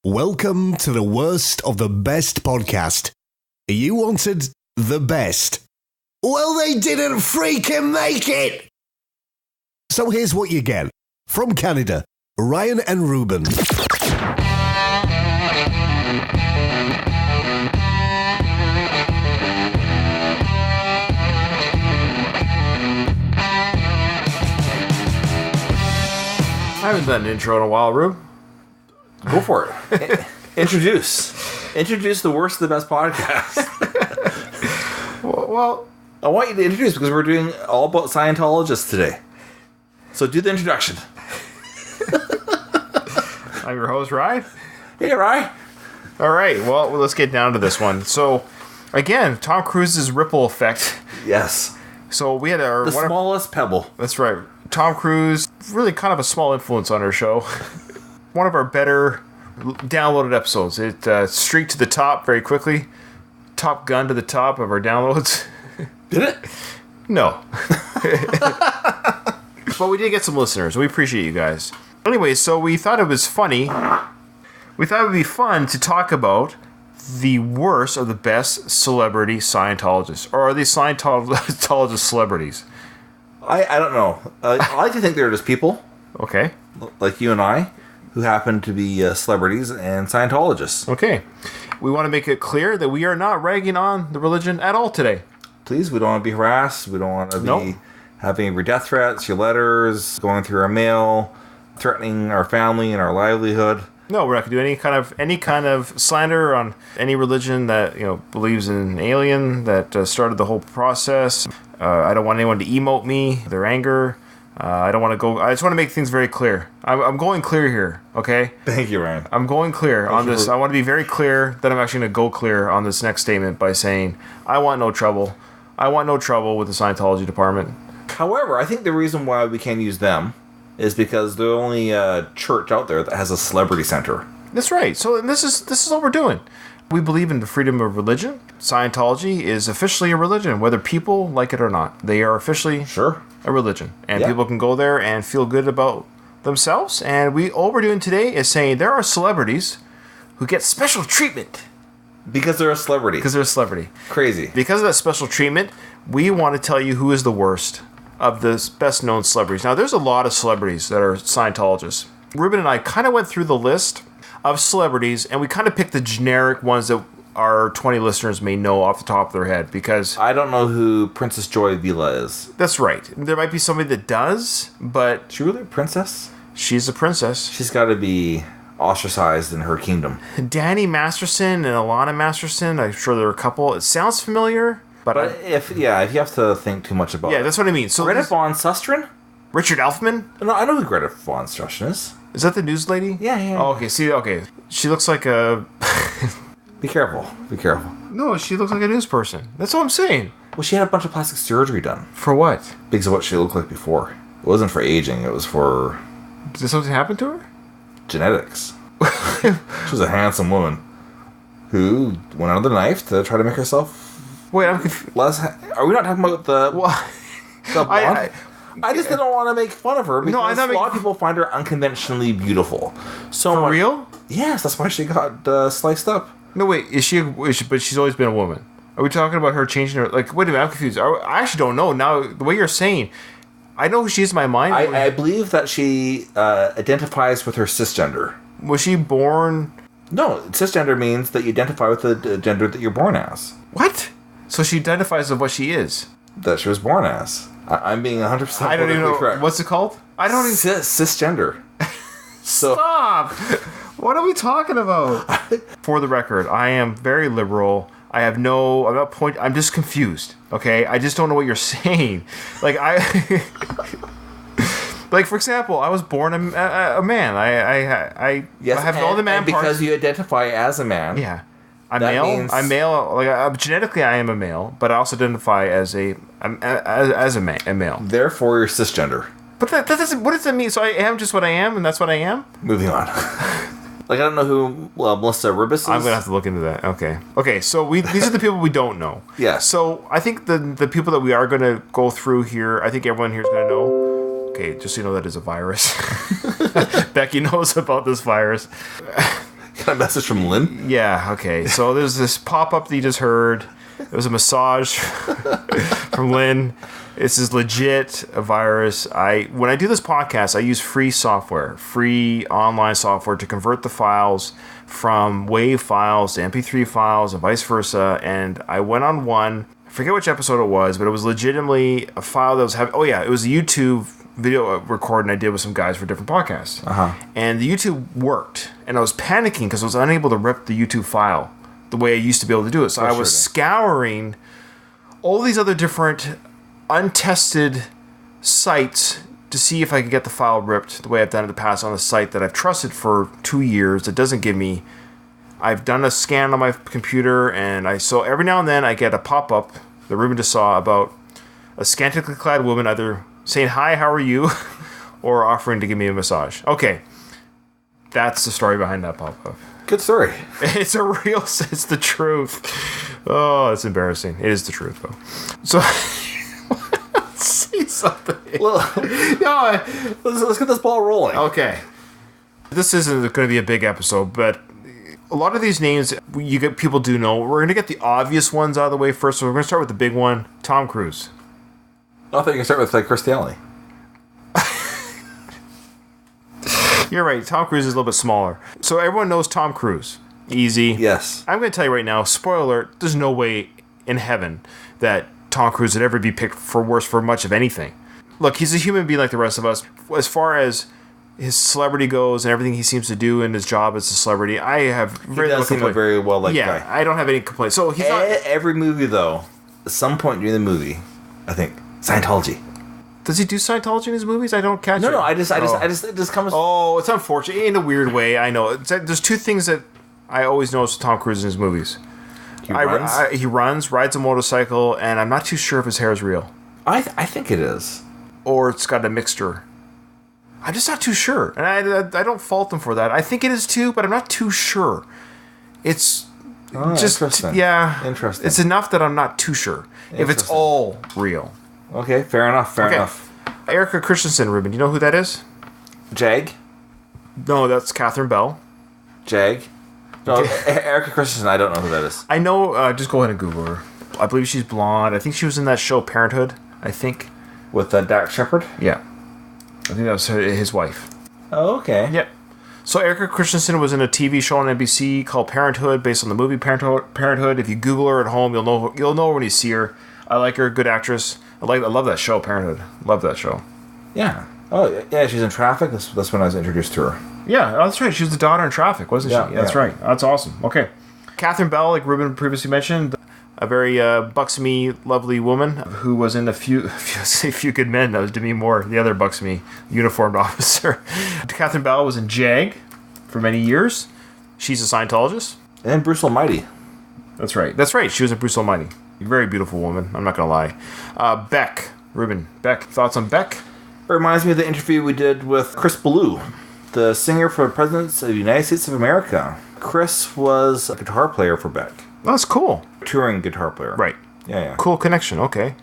Welcome to the worst of the best podcast. You wanted the best. Well, they didn't freaking make it! So here's what you get. From Canada, Ryan and Ruban. I haven't done an intro in a while, Rube. Go for it. Introduce the worst of the best podcast. Well, I want you to introduce because we're doing all about Scientologists today. So do the introduction. I'm your host, Ryan. Hey, Ryan. All right, well, let's get down to this one. So, again, Tom Cruise's ripple effect. Yes. So we had our... The smallest pebble. That's right. Tom Cruise, really kind of a small influence on our show. One of our better downloaded episodes. It streaked to the top very quickly. Top gun to the top of our downloads. Did it? No. But we did get some listeners. We appreciate you guys. Anyway, so we thought it was funny. We thought it would be fun to talk about the worst of the best celebrity Scientologists. Or are they Scientologist celebrities? I don't know. I like to think they're just people. Okay. Like you and I, who happen to be celebrities and Scientologists. Okay. We want to make it clear that we are not ragging on the religion at all today. Please, we don't want to be harassed. We don't want to be having your death threats, your letters, going through our mail, threatening our family and our livelihood. No, we're not going to do any kind of slander on any religion that believes in an alien that started the whole process. I don't want anyone to emote me their anger. I don't want to go. I just want to make things very clear. I'm going clear here. Okay. Thank you, Ryan. I'm going clear on this. I want to be very clear that I'm actually going to go clear on this next statement by saying I want no trouble. I want no trouble with the Scientology department. However, I think the reason why we can't use them is because they're the only church out there that has a celebrity center. That's right. So this is what we're doing. We believe in the freedom of religion. Scientology is officially a religion, whether people like it or not. They are officially a religion. And people can go there and feel good about themselves. And all we're doing today is saying there are celebrities who get special treatment. Because they're a celebrity. Because they're a celebrity. Crazy. Because of that special treatment, we want to tell you who is the worst of the best-known celebrities. Now, there's a lot of celebrities that are Scientologists. Ruben and I kind of went through the list of celebrities, and we kind of picked the generic ones that our 20 listeners may know off the top of their head, because... I don't know who Princess Joy Vila is. That's right. There might be somebody that does, but... Is she really a princess? She's a princess. She's got to be ostracized in her kingdom. Danny Masterson and Alana Masterson, I'm sure there are a couple. It sounds familiar, but if you have to think too much about it. Yeah, that's what I mean. So Greta Von Susteren? Richard Elfman? No, I know who Greta Von Susteren is. Is that the news lady? Yeah. Oh, okay. She looks like a... Be careful. No, she looks like a news person. That's what I'm saying. Well, she had a bunch of plastic surgery done. For what? Because of what she looked like before. It wasn't for aging, it was for... Did something happen to her? Genetics. She was a handsome woman who went under the knife to try to make herself... Wait, I'm confused. Are we not talking about the... What? The blonde? I just didn't want to make fun of her because a lot of people find her unconventionally beautiful. For real? Yes, that's why she got sliced up. No, wait, but she's always been a woman. Are we talking about her changing her... Like, wait a minute, I'm confused. I actually don't know. Now, the way you're saying, I know who she is in my mind. I believe that she identifies with her cisgender. Was she born... No, cisgender means that you identify with the gender that you're born as. What? So she identifies with what she is? That she was born as. I'm being 100% I don't even know. correct. What's it called? I don't even... Cisgender. Stop! What are we talking about? For the record, I am very liberal. I'm just confused, okay? I just don't know what you're saying. Like, like, for example, I was born a man. I have all the man and because parts. you identify as a man. Yeah. I'm male. Like, genetically, I am a male, but I also identify as a male. Therefore, you're cisgender. But that doesn't... What does that mean? So I am just what I am, and that's what I am? Moving on. Like, I don't know who Melissa Ribis is. I'm going to have to look into that. Okay, so these are the people we don't know. Yeah. So I think the people that we are going to go through here, I think everyone here is going to know. Okay, just so you know, that is a virus. Becky knows about this virus. Got a message from Lynn? Yeah, okay. So there's this pop-up that you just heard. It was a massage from Lynn. This is legit a virus. When I do this podcast, I use free software, free online software to convert the files from WAV files to MP3 files and vice versa. And I went on one. I forget which episode it was, but it was legitimately a file that was having... Oh, yeah. It was a YouTube video recording I did with some guys for different podcasts. And the YouTube worked. And I was panicking because I was unable to rip the YouTube file the way I used to be able to do it. So I was scouring all these other different untested sites to see if I could get the file ripped the way I've done in the past on a site that I've trusted for 2 years that doesn't give me... I've done a scan on my computer, and so every now and then I get a pop-up that Ruben just saw about a scantily clad woman either saying, "Hi, how are you?" or offering to give me a massage. Okay. That's the story behind that pop-up. Good story. It's the truth. Oh, it's embarrassing. It is the truth, though. So... Say something. Well, no, let's get this ball rolling. Okay. This isn't going to be a big episode, but a lot of these names people do know. We're going to get the obvious ones out of the way first. So we're going to start with the big one, Tom Cruise. I thought you could start with Chris Daly. You're right. Tom Cruise is a little bit smaller. So everyone knows Tom Cruise. Easy. Yes. I'm going to tell you right now, spoiler alert, there's no way in heaven that Tom Cruise would ever be picked for worse for much of anything. Look, he's a human being like the rest of us. As far as his celebrity goes and everything he seems to do in his job as a celebrity, I have very little complaint. A very well liked guy. Yeah, I don't have any complaints. So he's not... Every movie though, at some point during the movie, I think Scientology. Does he do Scientology in his movies? I don't catch it. No, it just comes. Oh, it's unfortunate in a weird way. I know. There's two things that I always notice with Tom Cruise in his movies. He runs, rides a motorcycle, and I'm not too sure if his hair is real. I think it is. Or it's got a mixture. I'm just not too sure. And I don't fault him for that. I think it is too, but I'm not too sure. It's just... Interesting. Yeah. Interesting. It's enough that I'm not too sure if it's all real. Okay, fair enough, fair enough. Erica Christensen, Ruben, do you know who that is? Jag? No, that's Catherine Bell. Jag? No, Erica Christensen, I don't know who that is. I know, just go ahead and Google her. I believe she's blonde. I think she was in that show Parenthood, I think. With Dax Shepard? Yeah. I think that was his wife. Oh, okay. Yep. So Erica Christensen was in a TV show on NBC called Parenthood, based on the movie Parenthood. If you Google her at home, you'll know when you see her. I like her, good actress. I love that show, Parenthood. Love that show. Yeah. Oh, yeah, she's in Traffic. That's when I was introduced to her. Yeah, that's right. She was the daughter in Traffic, wasn't she? Yeah, that's right. That's awesome. Okay. Catherine Bell, like Ruben previously mentioned, a very buxomy, lovely woman who was in a few Good Men. That was Demi Moore, the other buxomy uniformed officer. Catherine Bell was in Jag for many years. She's a Scientologist. And Bruce Almighty. That's right. That's right. She was in Bruce Almighty. A very beautiful woman. I'm not going to lie. Beck. Ruben. Beck. Thoughts on Beck? It reminds me of the interview we did with Chris Ballou, the singer for the President of the United States of America. Chris was a guitar player for Beck. That's cool. Touring guitar player. Right. Yeah. Cool connection. Okay.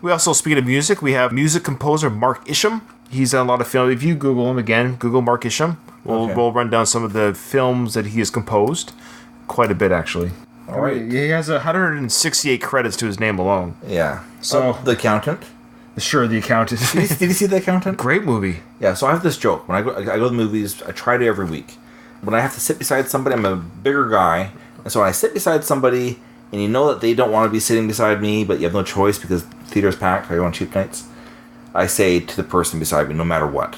We also, speaking of music, we have music composer Mark Isham. He's done a lot of film. If you Google him again, Google Mark Isham. We'll run down some of the films that he has composed. Quite a bit, actually. All right. He has 168 credits to his name alone. Yeah. So The Accountant. Sure, The Accountant. Did you see The Accountant? Great movie. Yeah, so I have this joke. When I go to the movies, I try to every week. When I have to sit beside somebody, I'm a bigger guy. And so when I sit beside somebody, and you know that they don't want to be sitting beside me, but you have no choice because the theater's packed, I go on cheap nights, I say to the person beside me, no matter what,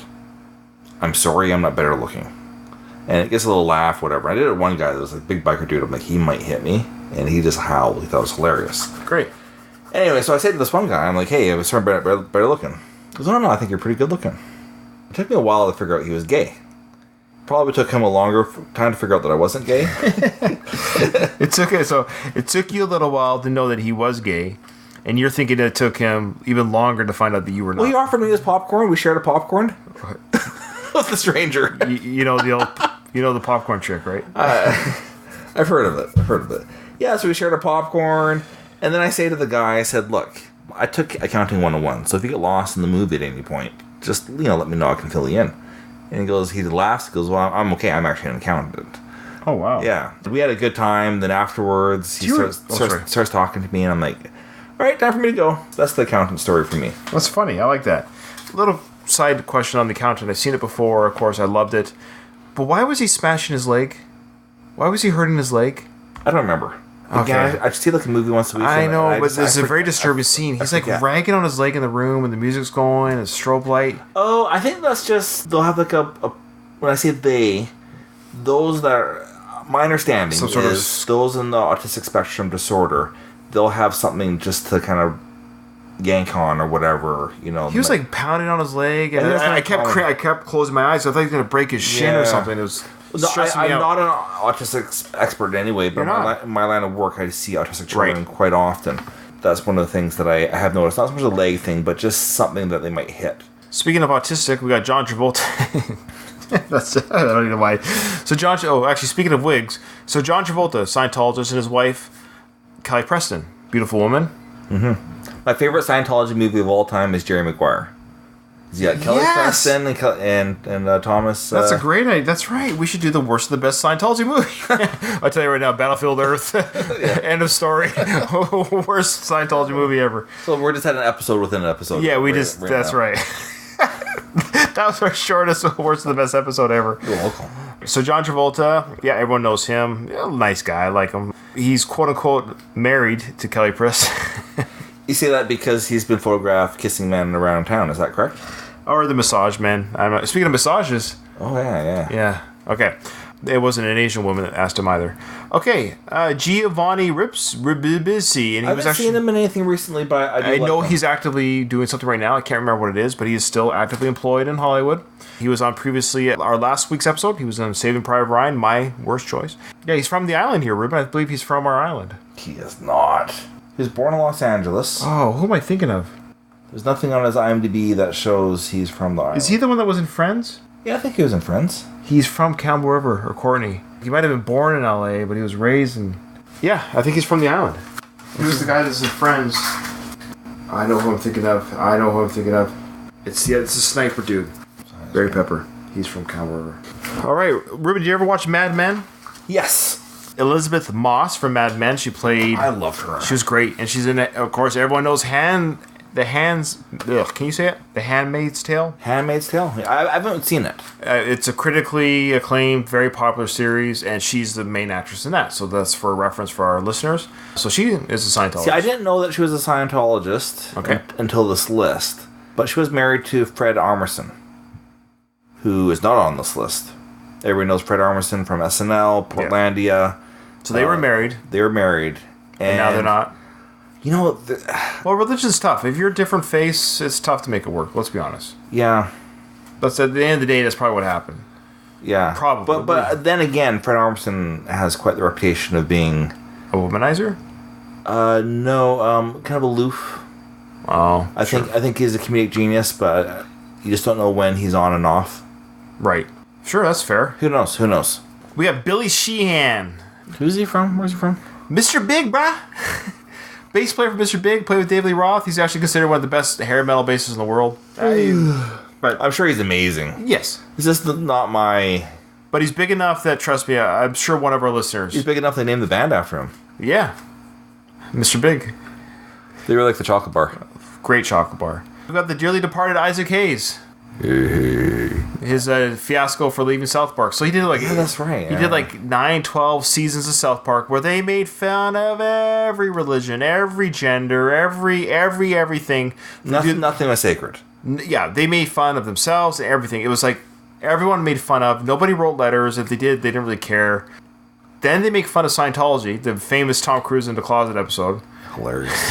I'm sorry, I'm not better looking. And it gets a little laugh, whatever. I did it with one guy that was a big biker dude. I'm like, he might hit me. And he just howled. He thought it was hilarious. Great. Anyway, so I say to this one guy, I'm like, hey, I was sorry, better looking. He goes, no, I think you're pretty good looking. It took me a while to figure out he was gay. Probably took him a longer time to figure out that I wasn't gay. It took you a little while to know that he was gay, and you're thinking it took him even longer to find out that you were not. Well, he offered me his popcorn. We shared a popcorn with the stranger. You know the popcorn trick, right? I've heard of it. Yeah, so we shared a popcorn, and then I say to the guy, I said, look, I took Accounting 101, so if you get lost in the movie at any point, just let me know, I can fill you in. And he laughs, well, I'm okay, I'm actually an accountant. Oh, wow. Yeah. We had a good time. Then afterwards, he starts talking to me, and I'm like, all right, time for me to go. That's the accountant story for me. That's funny. I like that. A little side question on the accountant. I've seen it before. Of course, I loved it. But why was he smashing his leg? Why was he hurting his leg? I don't remember. Okay. Again, I see like a movie once a week. I know, but it's a very disturbing scene. He's like ragging on his leg in the room, and the music's going, and strobe light. Oh, I think that's just they'll have like a when I say they, those that are my understanding is those in the autistic spectrum disorder, they'll have something just to kind of yank on or whatever, you know. He was like pounding on his leg, and I kept closing my eyes. So I thought he was gonna break his shin or something. It was. I'm not an autistic expert anyway, but in my line of work, I see autistic children quite often. That's one of the things that I have noticed. Not so much a leg thing, but just something that they might hit. Speaking of autistic, we got John Travolta. I don't even know why. So speaking of wigs, so John Travolta, Scientologist, and his wife, Kelly Preston, beautiful woman. Mm-hmm. My favorite Scientology movie of all time is Jerry Maguire. Yeah, Kelly Preston and Thomas. That's a great idea. That's right. We should do the worst of the best Scientology movie. I'll tell you right now, Battlefield Earth. End of story. Worst Scientology movie ever. So we're just had an episode within an episode. Yeah, that's right. That was our shortest, worst of the best episode ever. You're welcome. So John Travolta, yeah, everyone knows him. Nice guy, I like him. He's quote unquote married to Kelly Preston. You say that because he's been photographed kissing men around town, is that correct? Or the massage men. Speaking of massages. Oh, yeah. Yeah, okay. It wasn't an Asian woman that asked him either. Okay, Giovanni Ribisi. And I haven't seen him in anything recently, but I know he's actively doing something right now. I can't remember what it is, but he is still actively employed in Hollywood. He was on previously, our last week's episode, he was on Saving Private Ryan, my worst choice. Yeah, he's from the island here, Ruben. I believe he's from our island. He is not. He was born in Los Angeles. Oh, who am I thinking of? There's nothing on his IMDb that shows he's from the island. Is he the one that was in Friends? Yeah, I think he was in Friends. He's from Campbell River, or Courtney. He might have been born in LA, but he was raised in... Yeah, I think he's from the island. He was the guy that's in Friends. I know who I'm thinking of. It's a sniper dude. Barry Pepper. He's from Campbell River. All right, Ruben, did you ever watch Mad Men? Yes. Elizabeth Moss from Mad Men. She played... I loved her. She was great. And she's in it. Of course, everyone knows can you say it? The Handmaid's Tale? Handmaid's Tale? I haven't seen it. It's a critically acclaimed, very popular series, and she's the main actress in that. So that's for a reference for our listeners. So she is a Scientologist. See, I didn't know that she was a Scientologist until this list. But she was married to Fred Armisen, who is not on this list. Everybody knows Fred Armisen from SNL, Portlandia. Yeah. So they were married. And now they're not. You know, well, religion's tough. If you're a different face, it's tough to make it work. Let's be honest. Yeah. But at the end of the day, that's probably what happened. Yeah. Probably. But then again, Fred Armisen has quite the reputation of being... A womanizer? No, kind of aloof. Oh, I think he's a comedic genius, but you just don't know when he's on and off. Right. Sure, that's fair. Who knows? We have Billy Sheehan. Who's he from? Where's he from? Mr. Big, brah. Bass player for Mr. Big, played with David Lee Roth. He's actually considered one of the best hair metal bassists in the world. But I'm sure he's amazing. Yes. He's just not my... But he's big enough that, trust me, I'm sure one of our listeners... He's big enough they named the band after him. Yeah. Mr. Big. They really like the chocolate bar. Great chocolate bar. We've got the dearly departed Isaac Hayes. His fiasco for leaving South Park. So he did that's right. He did 9-12 seasons of South Park where they made fun of every religion, every gender, everything. Nothing was sacred. Yeah, they made fun of themselves and everything. It was like everyone made fun of. Nobody wrote letters. If they did, they didn't really care. Then they make fun of Scientology, the famous Tom Cruise in the Closet episode. Hilarious.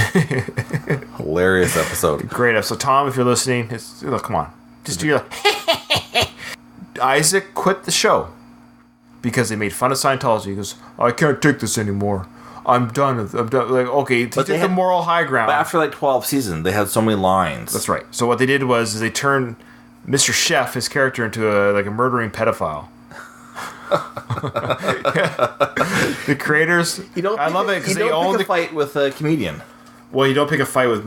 Hilarious episode. Great episode. Tom, if you're listening, come on. Just do your... Isaac quit the show because they made fun of Scientology. He goes, I can't take this anymore. I'm done. Like, okay, but he did the moral high ground. But after 12 seasons, they had so many lines. That's right. So what they did was they turned Mr. Chef, his character, into a murdering pedophile. The creators, I love it because they own the fight with a comedian. Well, you don't pick a fight with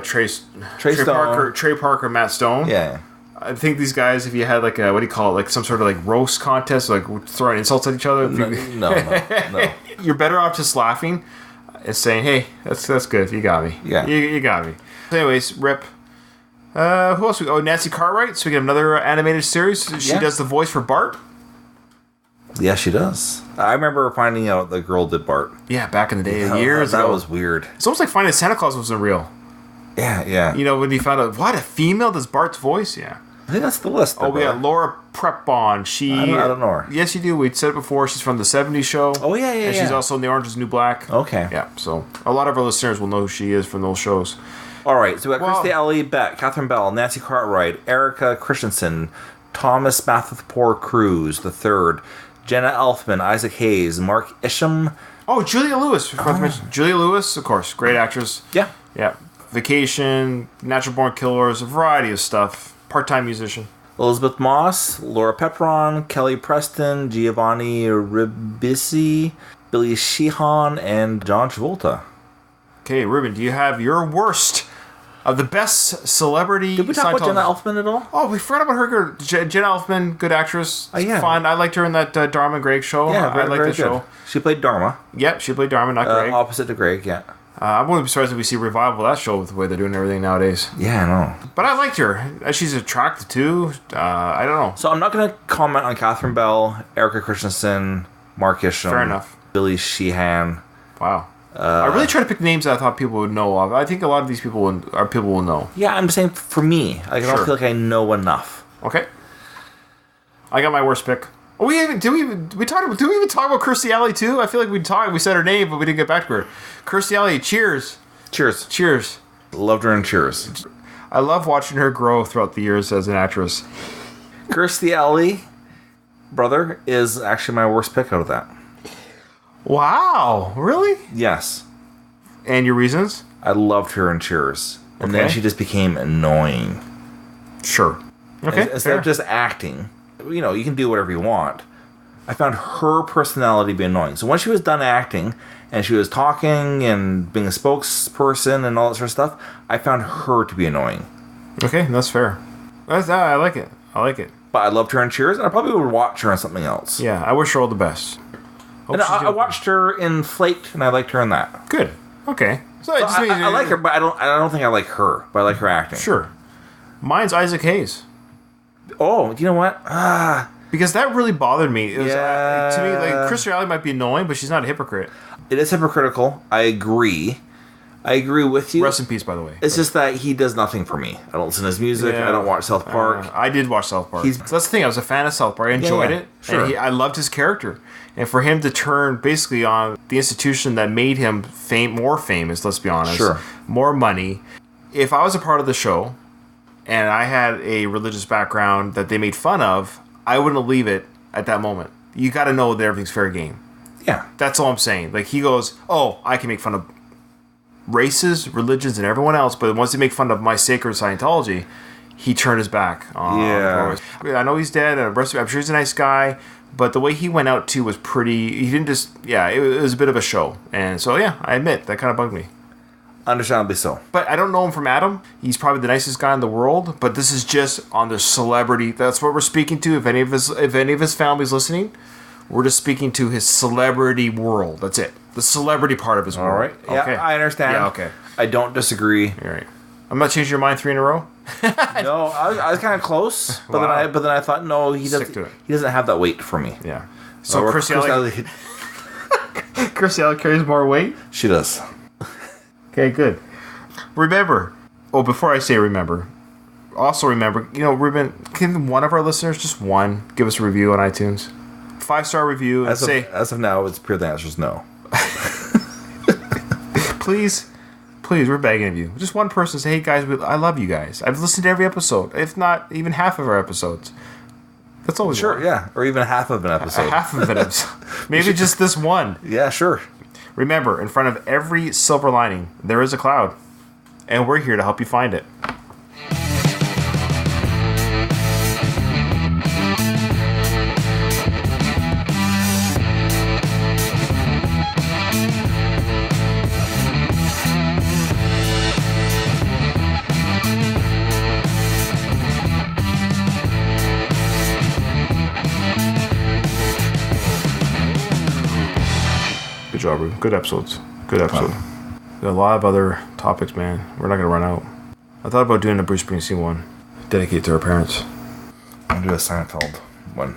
Trey Parker, Matt Stone. Yeah. I think these guys, if you had like a, what do you call it, like some sort of like roast contest, like throwing insults at each other. No. You're better off just laughing and saying, hey, that's good. You got me. Yeah. You got me. Anyways, rip. Who else? Nancy Cartwright. So we get another animated series. She does the voice for Bart. Yeah, she does. I remember finding out the girl did Bart. Yeah, back in the day, years ago. That was weird. It's almost like finding Santa Claus wasn't real. Yeah. You know, when you found out, what, a female does Bart's voice? Yeah. I think that's the list. Oh, we got Laura Prepon. I don't know her. Yes, you do. We said it before. She's from the 70s show. Oh, yeah. And she's also in The Orange is the New Black. Okay. Yeah, so a lot of our listeners will know who she is from those shows. All right, so we got Kirstie Alley, Catherine Bell, Nancy Cartwright, Erica Christensen, Thomas Matthew Cruz III, Jenna Elfman, Isaac Hayes, Mark Isham. Oh, Julia Lewis. Julia Lewis, of course, great actress. Yeah. Vacation, Natural Born Killers, a variety of stuff. Part-time musician. Elizabeth Moss, Laura Pepron, Kelly Preston, Giovanni Ribisi, Billy Sheehan, and John Travolta. Okay, Ruben, do you have your worst of the best celebrity? Did we talk about Jenna Elfman at all? Oh, we forgot about her. Jenna Elfman, good actress. Yeah. Fine. I liked her in that Dharma and Greg show. Yeah, I liked the show. She played Dharma. Yep, she played Dharma, not Greg. Opposite to Greg, yeah. I wouldn't be surprised if we see a revival of that show with the way they're doing everything nowadays. Yeah, I know. But I liked her. She's attractive too. I don't know. So I'm not going to comment on Catherine Bell, Erica Christensen, Mark Isham. Fair enough. Billy Sheehan. Wow. I really try to pick names that I thought people would know of. I think a lot of these people will know. Yeah, I'm saying for me. I don't feel like I know enough. Okay. I got my worst pick. Oh, did we even talk about Kirstie Alley too? I feel like we said her name, but we didn't get back to her. Kirstie Alley, cheers. Cheers. Loved her in Cheers. I love watching her grow throughout the years as an actress. Kirstie Alley, brother, is actually my worst pick out of that. Wow, really? Yes. And your reasons? I loved her in Cheers. And then she just became annoying. Sure. Okay. Instead of just acting, you know, you can do whatever you want. I found her personality to be annoying. So when she was done acting and she was talking and being a spokesperson and all that sort of stuff, I found her to be annoying. Okay, that's fair. I like it. But I loved her in Cheers, and I probably would watch her on something else. Yeah, I wish her all the best. And I watched her in Flaked, and I liked her in that. Good. Okay. So I like her, but I don't think I like her. But I like her acting. Sure. Mine's Isaac Hayes. Oh, you know what? Because that really bothered me. It was, Yeah. to me, like, Kirstie Alley might be annoying, but she's not a hypocrite. It is hypocritical. I agree with you. Rest in peace, by the way. It's just that he does nothing for me. I don't listen to his music. Yeah. I don't watch South Park. I did watch South Park. So that's the thing. I was a fan of South Park. I enjoyed it. Sure. And I loved his character. And for him to turn basically on the institution that made him more famous, let's be honest. Sure. More money. If I was a part of the show and I had a religious background that they made fun of, I wouldn't leave it at that moment. You got to know that everything's fair game. Yeah. That's all I'm saying. Like, he goes, oh, I can make fun of races, religions, and everyone else, but once they make fun of my sacred Scientology, he turned his back. Yeah. I know he's dead, and I'm sure he's a nice guy, but the way he went out, too, was pretty... He didn't just... Yeah, it was a bit of a show. And so, yeah, I admit, that kind of bugged me. Understandably so. But I don't know him from Adam. He's probably the nicest guy in the world, but this is just on the celebrity... That's what we're speaking to. If any of his family's listening, we're just speaking to his celebrity world. That's it. The celebrity part of his world. All right. Yeah, okay. I understand. Yeah, okay. I don't disagree. All right. I'm not changing your mind 3 in a row. No, I was kind of close, but Wow. then I thought no, he Stick to it. doesn't have that weight for me. Yeah. So Kirstie Alley carries more weight? She does. Okay, good. Remember. Oh, before I say remember, also remember, Ruben, can one of our listeners, just one, give us a review on iTunes? 5-star review and As of now, it's pure the answer is no. Please, we're begging of you. Just one person say, hey guys, I love you guys. I've listened to every episode, if not even half of our episodes. That's always Sure, yeah. Or even half of an episode. Half of an episode. Maybe just this one. Yeah, sure. Remember, in front of every silver lining, there is a cloud. And we're here to help you find it. job, Ruben. Good episodes. Good episode. Got a lot of other topics, man. We're not going to run out. I thought about doing a Bruce Springsteen one dedicated to our parents. I'll do a Seinfeld one.